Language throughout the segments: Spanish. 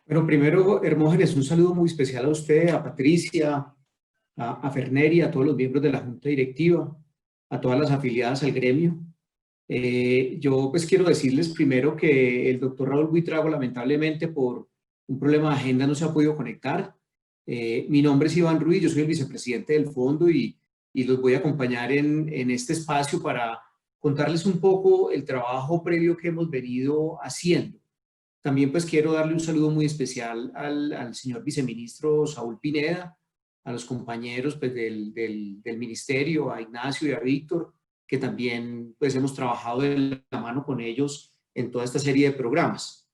Bueno, primero, Hermógenes, un saludo muy especial a usted, a Patricia, a Ferneri, a todos los miembros de la Junta Directiva, a todas las afiliadas al gremio. Yo pues quiero decirles primero que el doctor Raúl Buitrago lamentablemente por un problema de agenda no se ha podido conectar. Mi nombre es Iván Ruiz, yo soy el vicepresidente del fondo y los voy a acompañar en este espacio para contarles un poco el trabajo previo que hemos venido haciendo. También pues quiero darle un saludo muy especial al señor viceministro Saúl Pineda, a los compañeros pues, del ministerio, a Ignacio y a Víctor, que también pues hemos trabajado de la mano con ellos en toda esta serie de programas.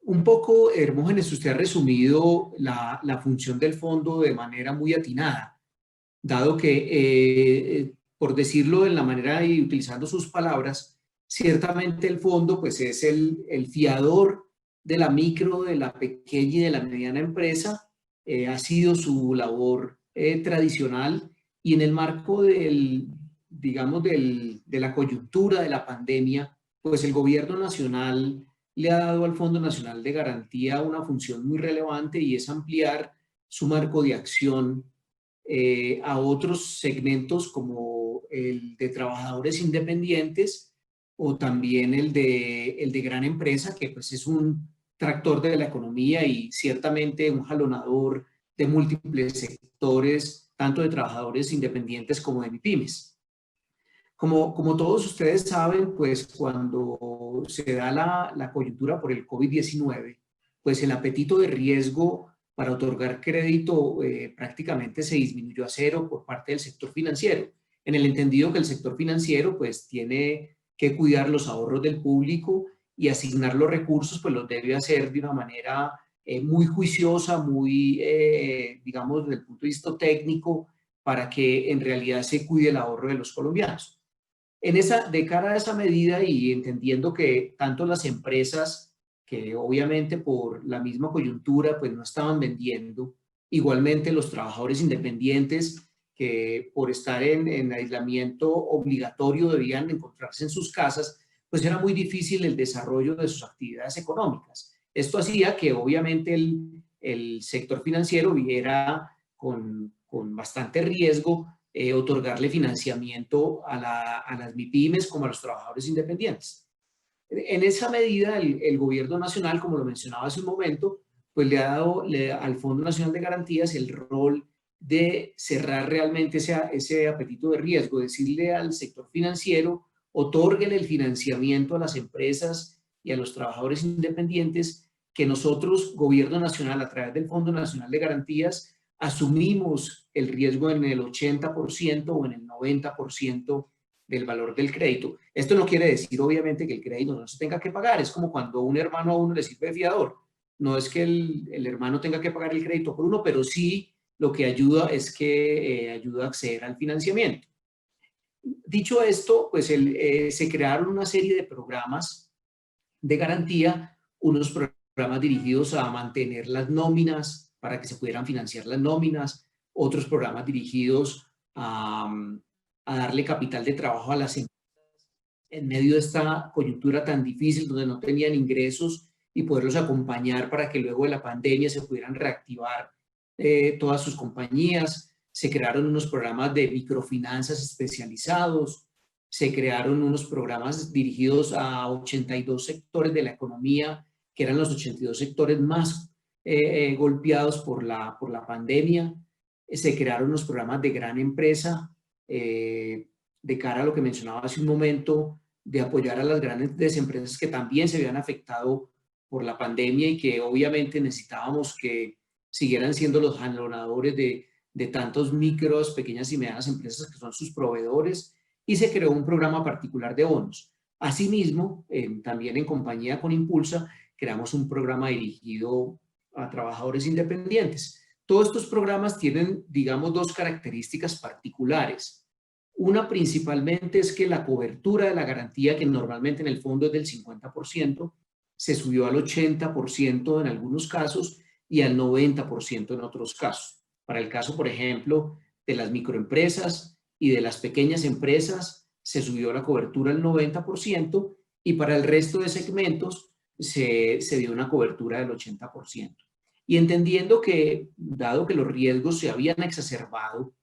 Un poco, Hermógenes, usted ha resumido la función del fondo de manera muy atinada, dado que, por decirlo de la manera y utilizando sus palabras, ciertamente el fondo pues, es el fiador de la micro, de la pequeña y de la mediana empresa. Ha sido su labor tradicional y en el marco digamos, de la coyuntura de la pandemia, pues el gobierno nacional le ha dado al Fondo Nacional de Garantía una función muy relevante y es ampliar su marco de acción a otros segmentos como el de trabajadores independientes o también el de gran empresa, que pues es un tractor de la economía y ciertamente un jalonador de múltiples sectores, tanto de trabajadores independientes como de MIPYMES. Como todos ustedes saben, pues cuando se da la coyuntura por el COVID-19, pues el apetito de riesgo para otorgar crédito prácticamente se disminuyó a cero por parte del sector financiero, en el entendido que el sector financiero pues tiene que cuidar los ahorros del público y asignar los recursos, pues los debe hacer de una manera muy juiciosa, muy, digamos, desde el punto de vista técnico, para que en realidad se cuide el ahorro de los colombianos. De cara a esa medida y entendiendo que tanto las empresas que obviamente por la misma coyuntura pues no estaban vendiendo, igualmente los trabajadores independientes que por estar en aislamiento obligatorio debían encontrarse en sus casas, pues era muy difícil el desarrollo de sus actividades económicas. Esto hacía que obviamente el sector financiero viera con bastante riesgo otorgarle financiamiento a las MIPYMES como a los trabajadores independientes. En esa medida, el gobierno nacional, como lo mencionaba hace un momento, pues le ha dado al Fondo Nacional de Garantías el rol de cerrar realmente ese apetito de riesgo, decirle al sector financiero, otórguele el financiamiento a las empresas y a los trabajadores independientes que nosotros, gobierno nacional, a través del Fondo Nacional de Garantías, asumimos el riesgo en el 80% o en el 90% del valor del crédito. Esto no quiere decir, obviamente, que el crédito no se tenga que pagar. Es como cuando un hermano a uno le sirve de fiador. No es que el hermano tenga que pagar el crédito por uno, pero sí lo que ayuda es que ayuda a acceder al financiamiento. Dicho esto, pues se crearon una serie de programas de garantía, unos programas dirigidos a mantener las nóminas, para que se pudieran financiar las nóminas, otros programas dirigidos a darle capital de trabajo a las empresas en medio de esta coyuntura tan difícil donde no tenían ingresos y poderlos acompañar para que luego de la pandemia se pudieran reactivar todas sus compañías. Se crearon unos programas de microfinanzas especializados, se crearon unos programas dirigidos a 82 sectores de la economía, que eran los 82 sectores más golpeados por la pandemia. Se crearon unos programas de gran empresa, de cara a lo que mencionaba hace un momento, de apoyar a las grandes empresas que también se habían afectado por la pandemia y que obviamente necesitábamos que siguieran siendo los jalonadores de tantos micros, pequeñas y medianas empresas que son sus proveedores, y se creó un programa particular de bonos. Asimismo, también en compañía con Impulsa, creamos un programa dirigido a trabajadores independientes. Todos estos programas tienen, digamos, dos características particulares. Una principalmente es que la cobertura de la garantía, que normalmente en el fondo es del 50%, se subió al 80% en algunos casos y al 90% en otros casos. Para el caso, por ejemplo, de las microempresas y de las pequeñas empresas, se subió la cobertura al 90% y para el resto de segmentos, se dio una cobertura del 80%. Y entendiendo que, dado que los riesgos se habían exacerbado,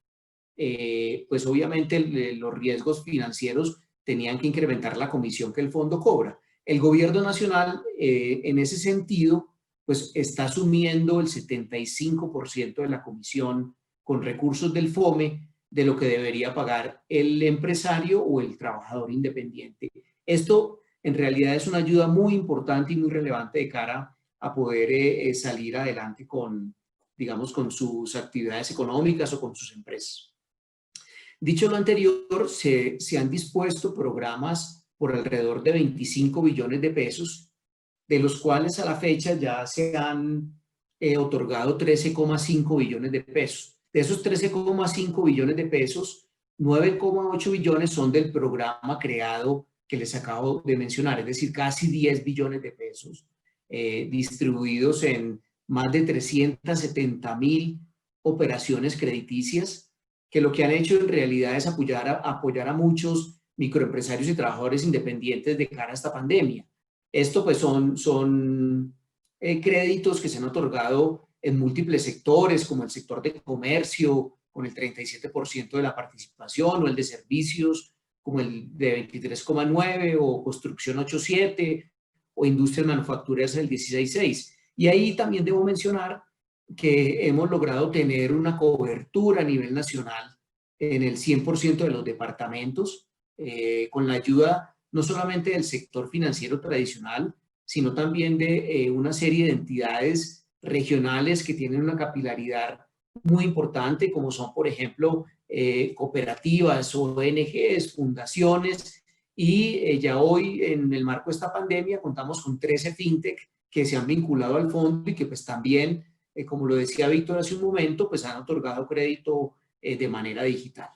pues obviamente los riesgos financieros tenían que incrementar la comisión que el fondo cobra. El gobierno nacional, en ese sentido, pues está asumiendo el 75% de la comisión con recursos del FOME de lo que debería pagar el empresario o el trabajador independiente. Esto en realidad es una ayuda muy importante y muy relevante de cara a poder salir adelante con, digamos, con sus actividades económicas o con sus empresas. Dicho lo anterior, se han dispuesto programas por alrededor de 25 billones de pesos, de los cuales a la fecha ya se han otorgado 13,5 billones de pesos. De esos 13,5 billones de pesos, 9,8 billones son del programa creado que les acabo de mencionar, es decir, casi 10 billones de pesos distribuidos en más de 370,000 operaciones crediticias, que lo que han hecho en realidad es apoyar a muchos microempresarios y trabajadores independientes de cara a esta pandemia. Esto pues son créditos que se han otorgado en múltiples sectores, como el sector de comercio, con el 37% de la participación, o el de servicios, como el de 23,9%, o construcción 8,7%, o industrias manufactureras el 16,6%. Y ahí también debo mencionar que hemos logrado tener una cobertura a nivel nacional en el 100% de los departamentos, con la ayuda no solamente del sector financiero tradicional, sino también de una serie de entidades regionales que tienen una capilaridad muy importante, como son, por ejemplo, cooperativas, ONGs, fundaciones, y ya hoy, en el marco de esta pandemia, contamos con 13 fintech que se han vinculado al fondo y que pues también, como lo decía Víctor hace un momento, pues han otorgado crédito de manera digital.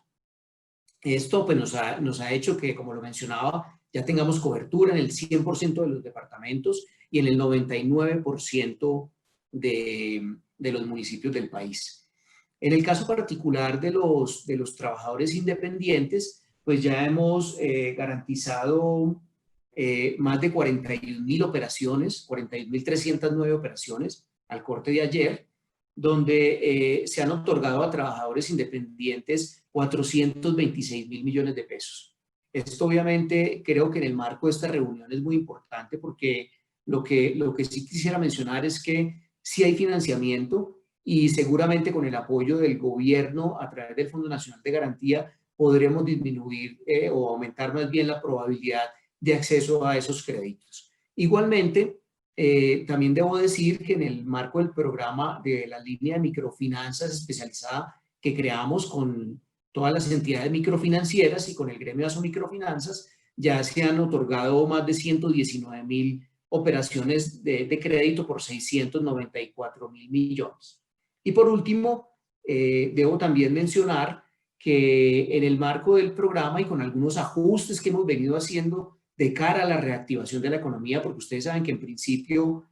Esto pues nos ha hecho que, como lo mencionaba, ya tengamos cobertura en el 100% de los departamentos y en el 99% de los municipios del país. En el caso particular de los trabajadores independientes, pues ya hemos garantizado más de 41,000 operaciones, 41,309 operaciones al corte de ayer, donde se han otorgado a trabajadores independientes 426,000 millones de pesos. Esto obviamente creo que en el marco de esta reunión es muy importante, porque lo que sí quisiera mencionar es que sí hay financiamiento, y seguramente con el apoyo del gobierno a través del Fondo Nacional de Garantía podremos disminuir o aumentar más bien la probabilidad de acceso a esos créditos. Igualmente, también debo decir que en el marco del programa de la línea de microfinanzas especializada que creamos con todas las entidades microfinancieras y con el gremio de Asomicrofinanzas, ya se han otorgado más de 119,000 operaciones de crédito por 694,000 millones. Y por último, debo también mencionar que en el marco del programa y con algunos ajustes que hemos venido haciendo de cara a la reactivación de la economía, porque ustedes saben que en principio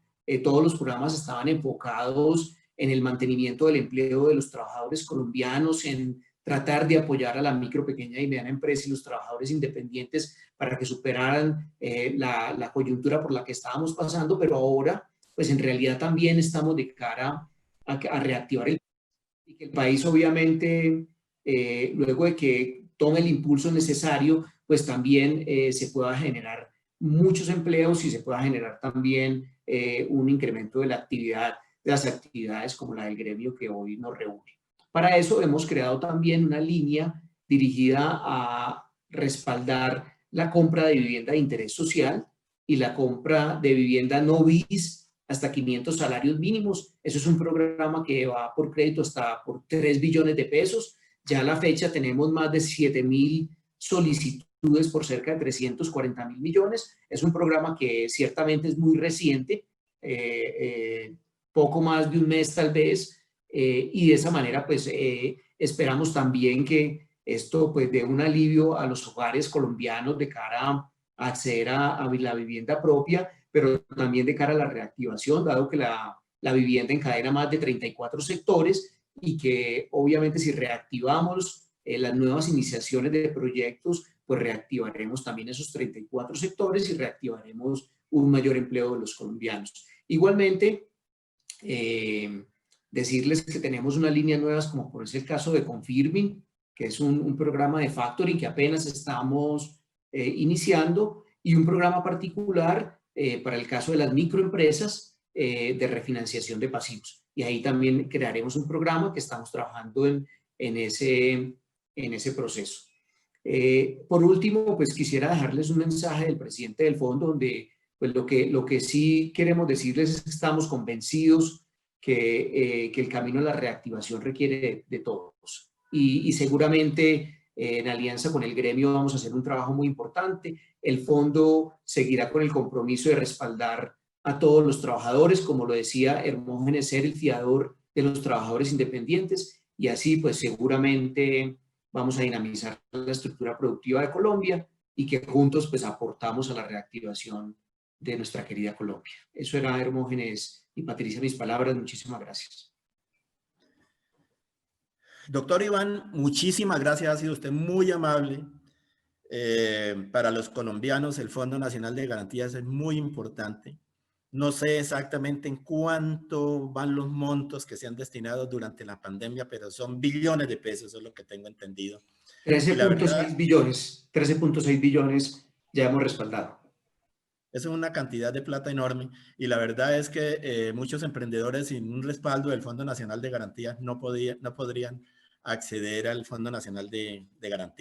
todos los programas estaban enfocados en el mantenimiento del empleo de los trabajadores colombianos, en tratar de apoyar a la micro, pequeña y mediana empresa y los trabajadores independientes para que superaran la coyuntura por la que estábamos pasando, pero ahora pues en realidad también estamos de cara a reactivar y que el país obviamente, luego de que tome el impulso necesario, pues también se pueda generar muchos empleos y se pueda generar también un incremento de la actividad, de las actividades como la del gremio que hoy nos reúne. Para eso hemos creado también una línea dirigida a respaldar la compra de vivienda de interés social y la compra de vivienda no bis hasta 500 salarios mínimos. Eso es un programa que va por crédito hasta por 3 billones de pesos. Ya a la fecha tenemos más de 7,000 solicitudes por cerca de 340,000 millones. Es un programa que ciertamente es muy reciente, poco más de un mes tal vez, y de esa manera pues esperamos también que esto pues dé un alivio a los hogares colombianos de cara a acceder a la vivienda propia, pero también de cara a la reactivación, dado que la vivienda encadena más de 34 sectores y que obviamente si reactivamos las nuevas iniciaciones de proyectos, pues reactivaremos también esos 34 sectores y reactivaremos un mayor empleo de los colombianos. Igualmente, decirles que tenemos unas líneas nuevas, como por ese el caso de Confirming, que es un programa de factoring que apenas estamos iniciando, y un programa particular para el caso de las microempresas de refinanciación de pasivos. Y ahí también crearemos un programa que estamos trabajando en ese proceso. Por último, pues quisiera dejarles un mensaje del presidente del fondo, donde pues lo que sí queremos decirles es que estamos convencidos que el camino a la reactivación requiere de todos. Y seguramente en alianza con el gremio vamos a hacer un trabajo muy importante. El fondo seguirá con el compromiso de respaldar a todos los trabajadores, como lo decía Hermógenes, ser el fiador de los trabajadores independientes, y así pues seguramente vamos a dinamizar la estructura productiva de Colombia y que juntos pues aportamos a la reactivación de nuestra querida Colombia. Eso era, Hermógenes y Patricia, mis palabras. Muchísimas gracias. Doctor Iván, muchísimas gracias, ha sido usted muy amable. Para los colombianos el Fondo Nacional de Garantías es muy importante. No sé exactamente en cuánto van los montos que se han destinado durante la pandemia, pero son billones de pesos, eso es lo que tengo entendido. 13.6 billones, 13.6 billones ya hemos respaldado. Es una cantidad de plata enorme y la verdad es que muchos emprendedores sin un respaldo del Fondo Nacional de Garantías no podrían acceder al Fondo Nacional de Garantías.